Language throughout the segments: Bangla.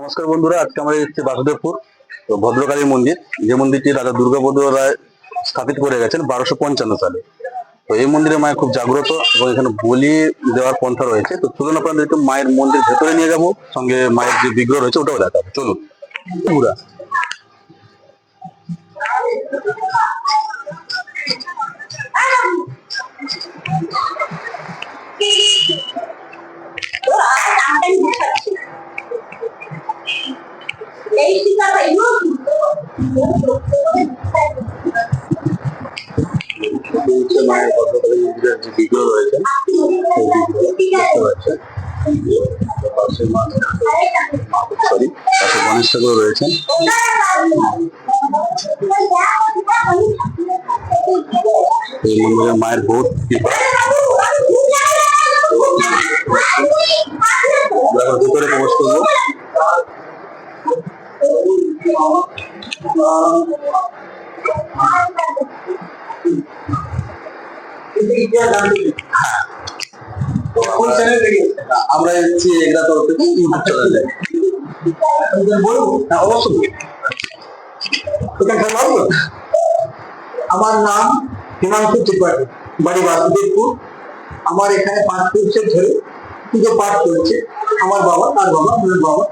নমস্কার বন্ধুরা, আজকে আমরা এসেছি বাসুদেবপুর তো ভদ্রকালী মন্দির, যে মন্দিরটি রাজা দুর্গাপদ রায় স্থাপিত করে গেছেন 1255 সালে। তো এই মন্দিরে মায়ের খুব জাগ্রত এবং এখানে বলি দেওয়ার পন্থা রয়েছে। তো চলুন আপনাদের একটু মায়ের মন্দির ভেতরে নিয়ে যাবো, সঙ্গে মায়ের যে বিগ্রহ রয়েছে ওটাও দেখাবো। চলুন পুরা মায়ের ভদ্রকালী মন্দিরের যে বিগ্রহ রয়েছে পাশে গণেশ ঠাকুর রয়েছেন। এই মন্দিরে মায়ের বহুত কৃপা। ভিতরে প্রবেশ করবো। আমরা এসেছি এগরা তরফ থেকে ইউটিউব চ্যানেলে। অবশ্যই আমার নাম হিমাংশু ত্রিপাঠী, বাড়ি বাসুদেবপুর। আমার এখানে 5 বছর ধরে পুজো পাঠ চলছে। আমার বাবা, তার বাবা, আমার বাবা।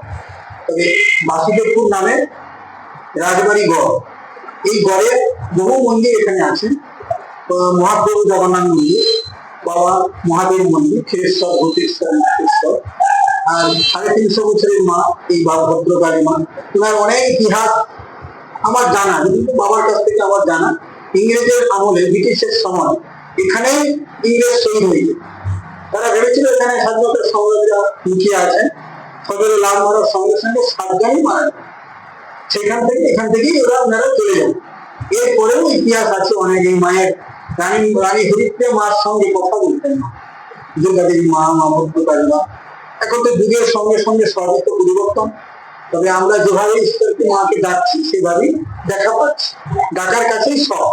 তবে বাসুদেবপুর নামে রাজবাড়ি গড়, এই গড়ে বহু মন্দির এখানে আছে। মহাপ্রভু জগন্নাথ মন্দির, বাবা মহাদেব মন্দির, ক্ষীরেশ্বর, ভূতেশ্বর, নাটেশ্বর, আর 350 বছরের মা এই ভদ্রকালী মা। ওনার অনেক ইতিহাস আমার জানা, কিন্তু বাবার কাছ থেকে আমার জানা। ইংরেজের আমলে, ব্রিটিশের সময় এখানে ইংরেজ শহীদ হয়েছে। তারা ভেবেছিল এখানে স্বাধীনতার সংগ্রামীরা লুকিয়ে আছেন। সদরে লাভ মারার সঙ্গে সঙ্গে 7 জনই মারা যায়। এখান থেকেই ওনারা চলে যান। এরপরেও ইতিহাস আছে অনেক। এই মায়ের রানী হরিপ্রিয়া মার সঙ্গে কথা বলতেন না, দুর্গাদেবী মা, মা ভদ্রকালী মা। এখন তো যুগের সঙ্গে সঙ্গে সবই তো পরিবর্তন। তবে আমরা যেভাবে ঈশ্বরকে মাকে ডাকছি সেভাবেই দেখা পাচ্ছি। ডাকার কাছেই সব।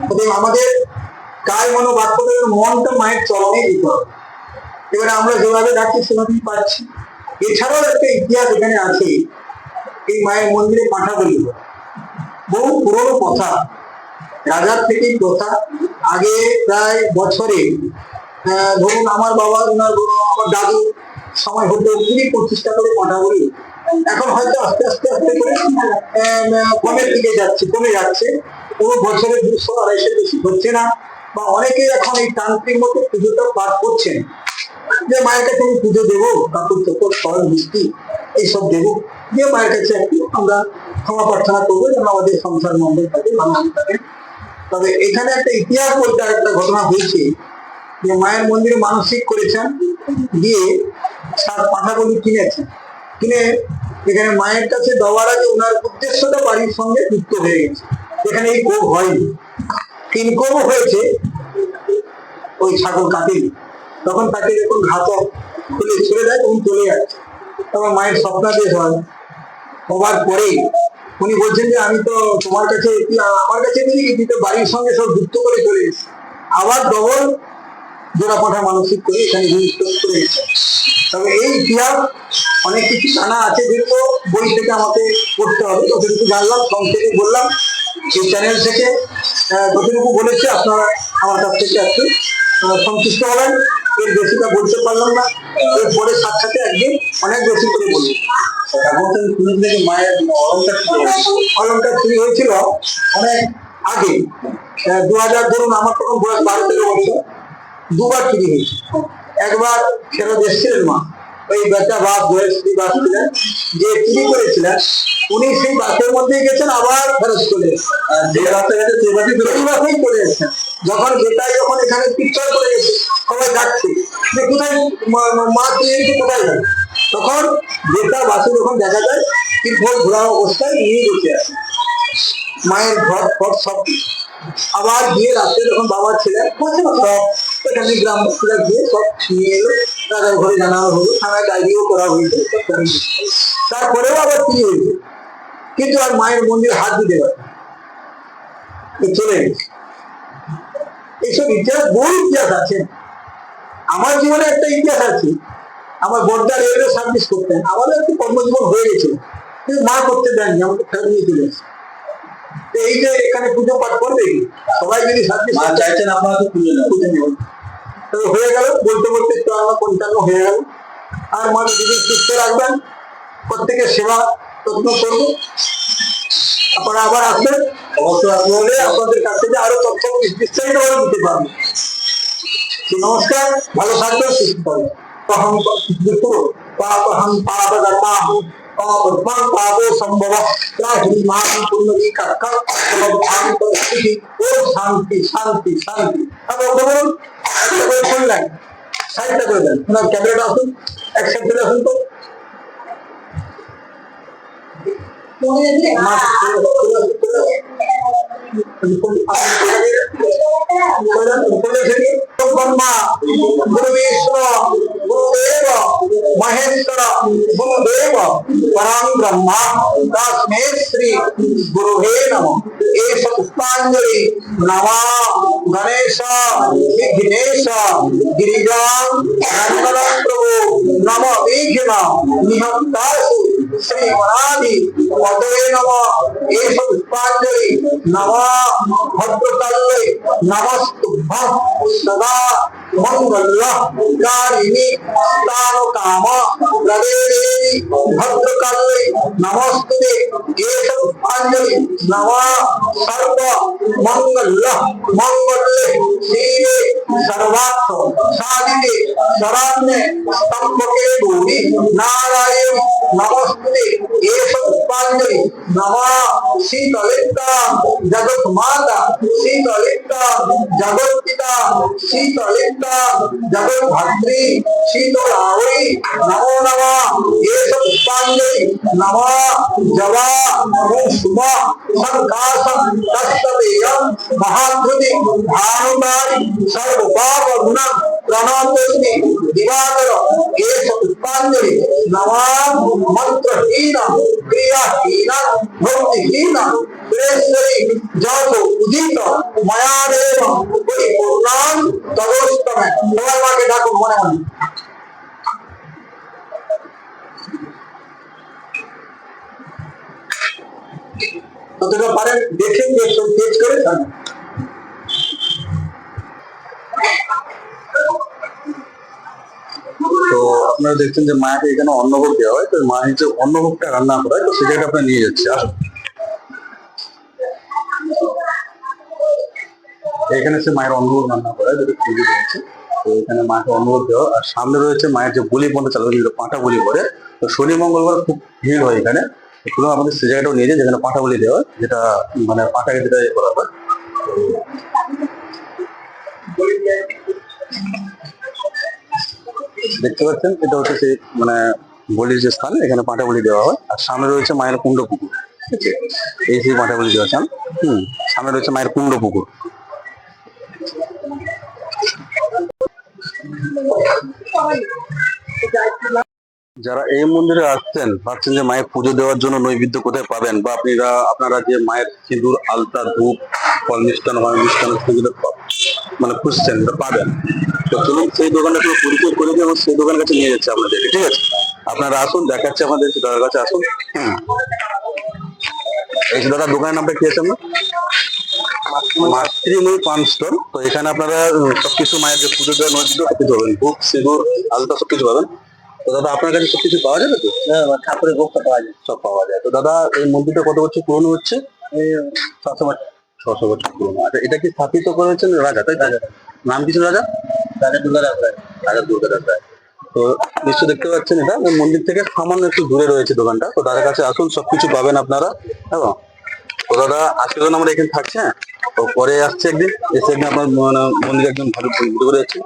তবে আমাদের কায় মনোবাক্যের মনটা মায়ের চরণে দিতে হবে। এবারে আমরা যেভাবে ডাকছি সেভাবেই পাচ্ছি। এছাড়াও একটা ইতিহাস এখানে আছে। এই মায়ের মন্দিরে পাঠা বলি বহু পুরনো কথা, রাজার থেকেই প্রথা। আগে প্রায় বছরে ধরুন আমার বাবা, আমার দাদু সময় হতো 20-25টা করে পাঠা বলি। এখন হয়তো আস্তে আস্তে আস্তে করে কমের দিকে কমে যাচ্ছে। পুরো বছরে 200-250 বেশি হচ্ছে না। বা অনেকে এখন এই তান্ত্রিক মতো পুজোটা পাঠ করছেন, যে মায়ের কাছে আমি পুজো দেবো, কাপড় চোপড়, ফল, মিষ্টি এইসব দেবো, যে মায়ের কাছে একটু আমরা ক্ষমা প্রার্থনা করবো যেন আমাদের সংসার মঙ্গল থাকে, ভালো থাকে। তবে এখানে একটা ইতিহাস বলতে একটা ঘটনা হয়েছে, যে মায়ের মন্দিরে মানসিক করেছেন, দিয়ে 7 পাঠাগুলি কিনেছেন। কিনে এখানে মায়ের কাছে দেওয়ার আগে ওনার উদ্দেশ্যটা বাড়ির সঙ্গে যুক্ত হয়ে গেছে। এখানে এই কোপ হয়নি, 3 কোপ হয়েছে। ওই ছাগল কাটেনি, তখন তাকে যখন ঘাত খুলে ছেড়ে দেয় তখন চলে যাচ্ছে। তখন মায়ের স্বপ্নাদেশ হয়। হবার পরে উনি বলছেন যে আমি তো তোমার কাছে, আমার কাছে দিদি তো বাড়ির সঙ্গে সব যুক্ত করে চলে এসেছি। আবার ডবল জোড়া পাঠা মানসিক করে এখানে করে এসেছে। তবে এই ইতিহাস অনেক কিছু জানা আছে, যেগুলো বই থেকে আমাকে পড়তে হবে। যতটুকু জানলাম সংক্ষেপে বললাম। এই চ্যানেল থেকে যতটুকু বলেছি আপনারা আমার কাছ থেকে একটু সন্তুষ্ট হবেন। এর বেশিটা বলতে পারলাম না, এরপরে সাথে একদিন অনেক বেশি করে বলবো। মায়ের অলঙ্কার চুরি হয়েছিল অনেক আগে, 2000, ধরুন আমার তখন বয়স 12-13 বছর। 2বার চুরি হয়েছে। একবার ফেরত এসেছিলেন মা, ওই বেটা বাস বয়স্ক বাস ছিলেন, যে চুরি করেছিলেন উনি সেই বাসের মধ্যেই গেছেন, আবার ফেরত চলে এসেছেন। যে রাস্তা গেছে সেই বাসেই চলে এসেছেন। যখন বেটাই যখন এখানে পিকচার করে গেছে, সবাই ডাকছে যে কোথায় মা চুরি হয়েছে, কোথায় যাবে। তখন বেটা বাসে যখন দেখা যায় তিরপল ঘোরা অবস্থায় নিয়ে বসে আছে, মায়ের ঘর ফট সব। আবার গিয়ে রাত্রে যখন বাবা ছিলেন সব এখানে গ্রামবাসীরা গিয়ে সব নিয়ে এলো, রাজার ঘরে জানানো হলো, থানায় ডায়েরিও করা হয়েছে। তারপরেও আবার কি হয়েছে, কিন্তু আর মায়ের মন্দির হাত দিতে পারে চলে গেছে। এইসব ইতিহাস, বহু ইতিহাস আছে। আমার জীবনে একটা ইতিহাস আছে, আমার বোর্ডটা রেলওয়ে সার্ভিস করতেন, আমারও একটু কর্মজীবন হয়ে গেছিল, কিন্তু মা করতে দেননি, আমাকে ফেরত নিয়ে চলে এসেছে। তো এই যে এখানে পুজো পাঠ করবে, সবাই যদি সার্ভিস চাইছেন আপনারা তো পুজো নেবেন। তো হয়ে গেল, বলতে বলতে 54-55 হয়ে গেল। আর মা যদি সুস্থ রাখবেন, প্রত্যেকের সেবা যত্ন করবো। আপনারা আবার আসবেন, অবশ্যই আসবো হলে আপনাদের কাছ থেকে আরো তথ্য বিস্তারিত ভাবে দিতে পারবো। নমস্কার, ভালো থাকবেন, সুস্থ থাকবেন। পাপহং পাপকর্মাহং পাপদ্ভং পাপো সম্ভবঃ ত্রাহি মাং পুণ্যি কাক্কা সর্বভাং পরিস্থিতি। ওম শান্তি শান্তি শান্তি। তারপর বলুন একটা করে ফোন লাইন সাইডটা করে দেন, ওনার ক্যামেরাটা আসুন, এক সাইড চলে আসুন তো। महेश्वर गुरुदेव परम ब्रह्मा तस्मै श्री गुरुवे नमः। एष पुष्पांजलि नमः गणेश विघ्नेश गिरिजा नंदन प्रभु नम विघ्न निहंतासु श्री वरादि पदवे नमः। एष पुष्पांजलि नमः भद्रकाले नमस्तुभ्यं सदा मंगलकारिणी स्थान काम प्रदेवी भद्रकाले नमस्ते। एष पुष्पांजलि नमः सर्व मंगल मंगले शिवे सर्वार्थ साधिके शरण्ये स्तंभके गौरी नारायण नमस्ते। एष पुष्पांजलि नमः शीतलिता जगत माता शीतलिता जगत पिता शीतलिता जगत भात्री शीतलावई नमो नमः। एष पुष्पांजलि नमः जवा शुभ संकाश तस्तवेय महाधुति भानुकारी सर्वपाप गुण प्रणतोस्मि दिवाकर। एष पुष्पांजलि नमः मंत्रहीन क्रियाहीन भक्तिहीन प्रेषरी जब उदित मयादेव परिपूर्णां तदोस्तमे। সবাই মাকে ডাকুন মনে মনে। যতটা পারেন দেখে তেজ করে থাকুন। তো আপনারা দেখছেন যে মায়াকে এখানে অন্নভোগ দেওয়া হয়, তো মায়ের যে অন্নভোগটা রান্না করা হয় তো সে জায়গাটা আপনারা নিয়ে যাচ্ছে। আসুন, এখানে সে মায়ের অন্নভোগ রান্না করা হয়, যেটা পুজো রয়েছে। তো এখানে মাকে অন্নভোগ দেওয়া, আর সামনে রয়েছে মায়ের যে বলি পন্থা চালু হয়, পাঁঠা বলি করে। তো শনি মঙ্গলবার খুব ভিড় হয় এখানে, পুরো আমাদের সে জায়গাটাও নিয়ে যায় যেখানে পাঁঠা বলি দেওয়া হয়, যেটা মানে পাঁঠাকে যেটা করা হয়। দেখতে পাচ্ছেন এটা হচ্ছে সেই মানে বলির যে স্থান, এখানে পাঁঠা বলি দেওয়া হয়। আর সামনে রয়েছে মায়ের কুণ্ড পুকুর, ঠিক আছে, এই সেই পাঁঠা বলি দেওয়া স্থান। সামনে রয়েছে মায়ের কুণ্ড পুকুর। যারা এই মন্দিরে আসছেন ভাবছেন যে মায়ের পুজো দেওয়ার জন্য নৈবেদ্য কোথায় পাবেন, বা আপনারা যে মায়ের সিঁদুর আলতা ধূপ ফল মিষ্টান্ন সেগুলো মানে খুঁজছেন পাবেন, তো চলুন সেই দোকানে পুরো পরিচয় করে দিয়ে এবং সেই দোকানের কাছে নিয়ে যাচ্ছে আপনাদের, ঠিক আছে। আপনারা আসুন, দেখাচ্ছে আমাদের দাদার কাছে আসুন। এই দাদার দোকানের নামটা কি আছে আপনার? মাতৃময়ী পান স্টল। তো এখানে আপনারা সবকিছু মায়ের যে পুজো দেওয়ার নৈবেদ্য সবকিছু পাবেন, ধূপ সিঁদুর আলতা সবকিছু পাবেন। তো দাদা আপনার কাছে সবকিছু পাওয়া যাবে তো? ঠাকুরের ভোগটা পাওয়া যায়, সব পাওয়া যায়। তো দাদা এই মন্দিরটা কত বছর পুরনো হচ্ছে? 600 বছর পুরনো। আচ্ছা, এটা কি স্থাপিত করেছেন রাজা, তাই? নাম কি ছিল রাজা? রাজা দুর্গাদাস রায়। রাজা দুর্গাদাস রায়। তো নিশ্চয় দেখতে পাচ্ছেন এটা মন্দির থেকে সামান্য একটু দূরে রয়েছে দোকানটা। তো দাদার কাছে আসুন, সবকিছু পাবেন আপনারা। হ্যাঁ, তো দাদা আজকে যখন আমরা এখানে থাকছি, হ্যাঁ, তো পরে আসছে একদিন, এসে একদিন আপনার মন্দিরে একদম ভালো ঘুরে যাচ্ছে।